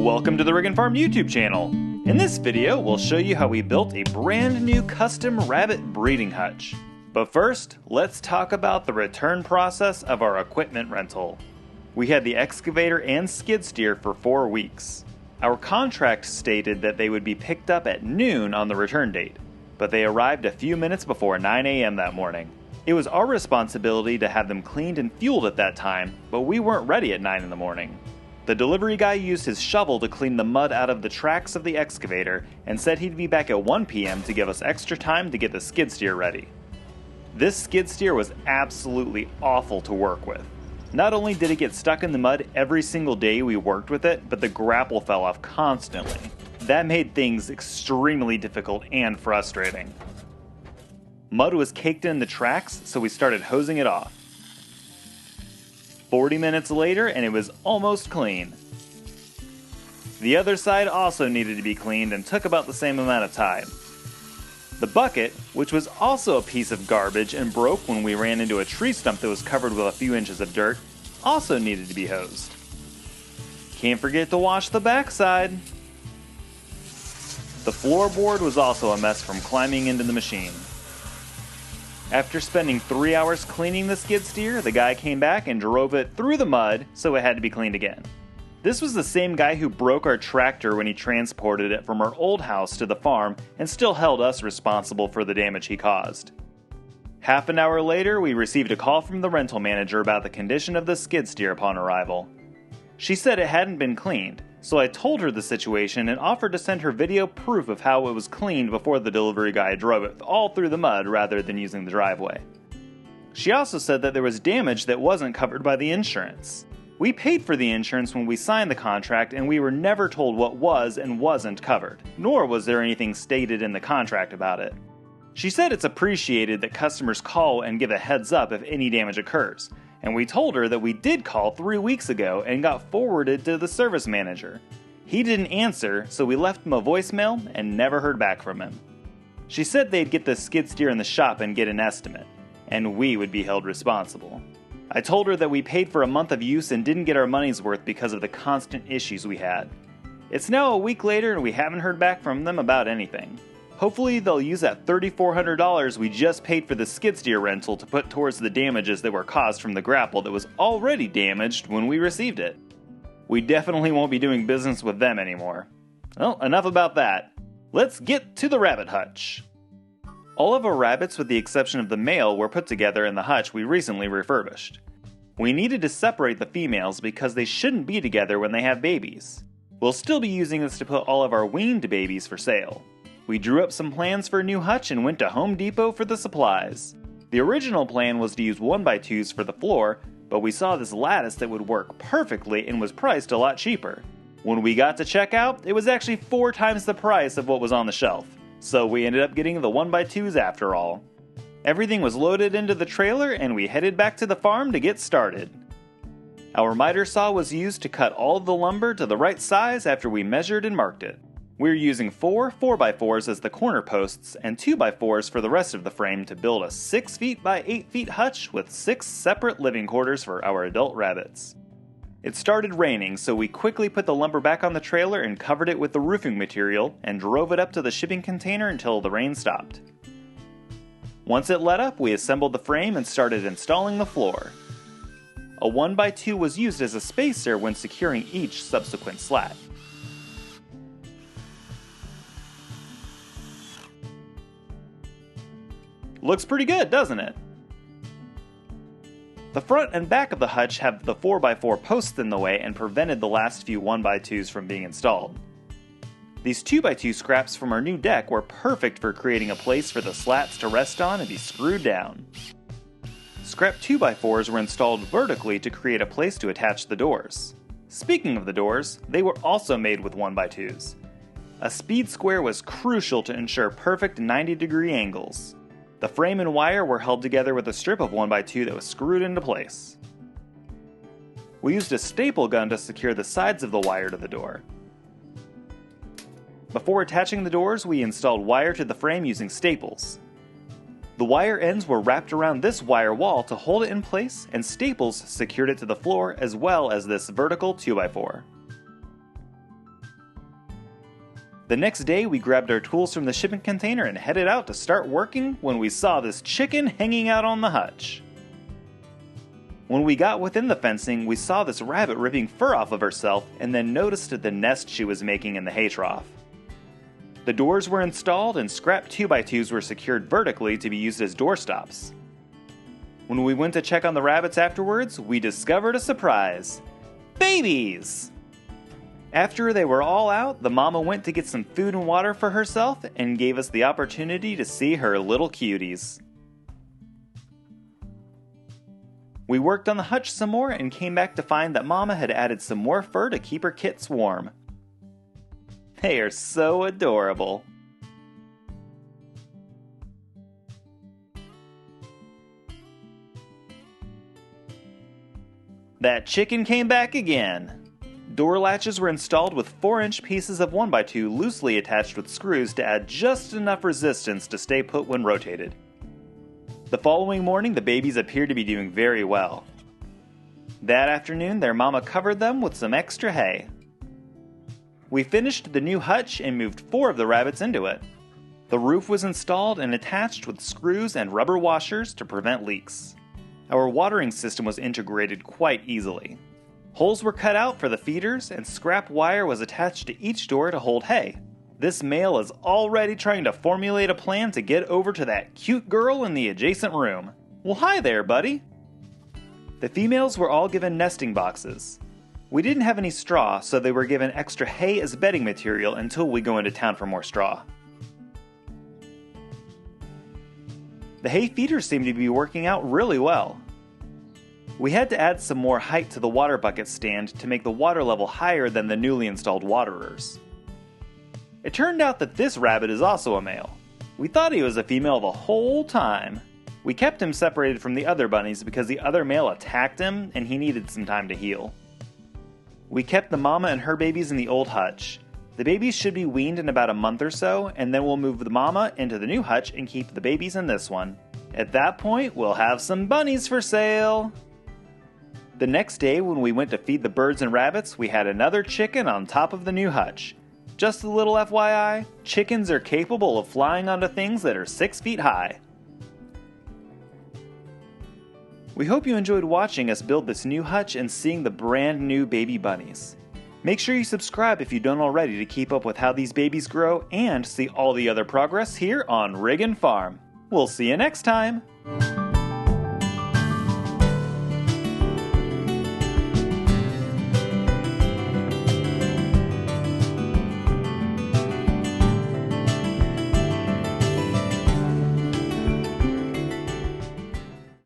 Welcome to the Rig and Farm YouTube channel. In this video, we'll show you how we built a brand new custom rabbit breeding hutch. But first, let's talk about the return process of our equipment rental. We had the excavator and skid steer for 4 weeks. Our contract stated that they would be picked up at noon on the return date, but they arrived a few minutes before 9 a.m. that morning. It was our responsibility to have them cleaned and fueled at that time, but we weren't ready at 9 in the morning. The delivery guy used his shovel to clean the mud out of the tracks of the excavator and said he'd be back at 1 p.m. to give us extra time to get the skid steer ready. This skid steer was absolutely awful to work with. Not only did it get stuck in the mud every single day we worked with it, but the grapple fell off constantly. That made things extremely difficult and frustrating. Mud was caked in the tracks, so we started hosing it off. 40 minutes later, and it was almost clean. The other side also needed to be cleaned and took about the same amount of time. The bucket, which was also a piece of garbage and broke when we ran into a tree stump that was covered with a few inches of dirt, also needed to be hosed. Can't forget to wash the backside. The floorboard was also a mess from climbing into the machine. After spending 3 hours cleaning the skid steer, the guy came back and drove it through the mud, so it had to be cleaned again. This was the same guy who broke our tractor when he transported it from our old house to the farm and still held us responsible for the damage he caused. Half an hour later, we received a call from the rental manager about the condition of the skid steer upon arrival. She said it hadn't been cleaned, so I told her the situation and offered to send her video proof of how it was cleaned before the delivery guy drove it all through the mud rather than using the driveway. She also said that there was damage that wasn't covered by the insurance. We paid for the insurance when we signed the contract, and we were never told what was and wasn't covered, nor was there anything stated in the contract about it. She said it's appreciated that customers call and give a heads up if any damage occurs, and we told her that we did call 3 weeks ago and got forwarded to the service manager. He didn't answer, so we left him a voicemail and never heard back from him. She said they'd get the skid steer in the shop and get an estimate, and we would be held responsible. I told her that we paid for a month of use and didn't get our money's worth because of the constant issues we had. It's now a week later and we haven't heard back from them about anything. Hopefully they'll use that $3,400 we just paid for the skid steer rental to put towards the damages that were caused from the grapple that was already damaged when we received it. We definitely won't be doing business with them anymore. Well, enough about that. Let's get to the rabbit hutch. All of our rabbits, with the exception of the male, were put together in the hutch we recently refurbished. We needed to separate the females because they shouldn't be together when they have babies. We'll still be using this to put all of our weaned babies for sale. We drew up some plans for a new hutch and went to Home Depot for the supplies. The original plan was to use 1x2s for the floor, but we saw this lattice that would work perfectly and was priced a lot cheaper. When we got to checkout, it was actually 4 times the price of what was on the shelf, so we ended up getting the 1x2s after all. Everything was loaded into the trailer and we headed back to the farm to get started. Our miter saw was used to cut all of the lumber to the right size after we measured and marked it. We're using 4 4x4s as the corner posts and 2x4s for the rest of the frame to build a 6 feet by 8 feet hutch with 6 separate living quarters for our adult rabbits. It started raining, so we quickly put the lumber back on the trailer and covered it with the roofing material and drove it up to the shipping container until the rain stopped. Once it let up, we assembled the frame and started installing the floor. A 1x2 was used as a spacer when securing each subsequent slat. Looks pretty good, doesn't it? The front and back of the hutch have the 4x4 posts in the way and prevented the last few 1x2s from being installed. These 2x2 scraps from our new deck were perfect for creating a place for the slats to rest on and be screwed down. Scrap 2x4s were installed vertically to create a place to attach the doors. Speaking of the doors, they were also made with 1x2s. A speed square was crucial to ensure perfect 90-degree angles. The frame and wire were held together with a strip of 1x2 that was screwed into place. We used a staple gun to secure the sides of the wire to the door. Before attaching the doors, we installed wire to the frame using staples. The wire ends were wrapped around this wire wall to hold it in place, and staples secured it to the floor as well as this vertical 2x4. The next day, we grabbed our tools from the shipping container and headed out to start working when we saw this chicken hanging out on the hutch. When we got within the fencing, we saw this rabbit ripping fur off of herself and then noticed the nest she was making in the hay trough. The doors were installed and scrap 2x2s were secured vertically to be used as doorstops. When we went to check on the rabbits afterwards, we discovered a surprise. Babies! After they were all out, the mama went to get some food and water for herself and gave us the opportunity to see her little cuties. We worked on the hutch some more and came back to find that Mama had added some more fur to keep her kits warm. They are so adorable. That chicken came back again. Door latches were installed with 4-inch pieces of 1x2 loosely attached with screws to add just enough resistance to stay put when rotated. The following morning, the babies appeared to be doing very well. That afternoon, their mama covered them with some extra hay. We finished the new hutch and moved 4 of the rabbits into it. The roof was installed and attached with screws and rubber washers to prevent leaks. Our watering system was integrated quite easily. Holes were cut out for the feeders and scrap wire was attached to each door to hold hay. This male is already trying to formulate a plan to get over to that cute girl in the adjacent room. Well, hi there, buddy. The females were all given nesting boxes. We didn't have any straw, so they were given extra hay as bedding material until we go into town for more straw. The hay feeders seem to be working out really well. We had to add some more height to the water bucket stand to make the water level higher than the newly installed waterers. It turned out that this rabbit is also a male. We thought he was a female the whole time. We kept him separated from the other bunnies because the other male attacked him and he needed some time to heal. We kept the mama and her babies in the old hutch. The babies should be weaned in about a month or so, and then we'll move the mama into the new hutch and keep the babies in this one. At that point, we'll have some bunnies for sale! The next day, when we went to feed the birds and rabbits, we had another chicken on top of the new hutch. Just a little FYI, chickens are capable of flying onto things that are 6 feet high. We hope you enjoyed watching us build this new hutch and seeing the brand new baby bunnies. Make sure you subscribe if you don't already to keep up with how these babies grow and see all the other progress here on Riggin' Farm. We'll see you next time!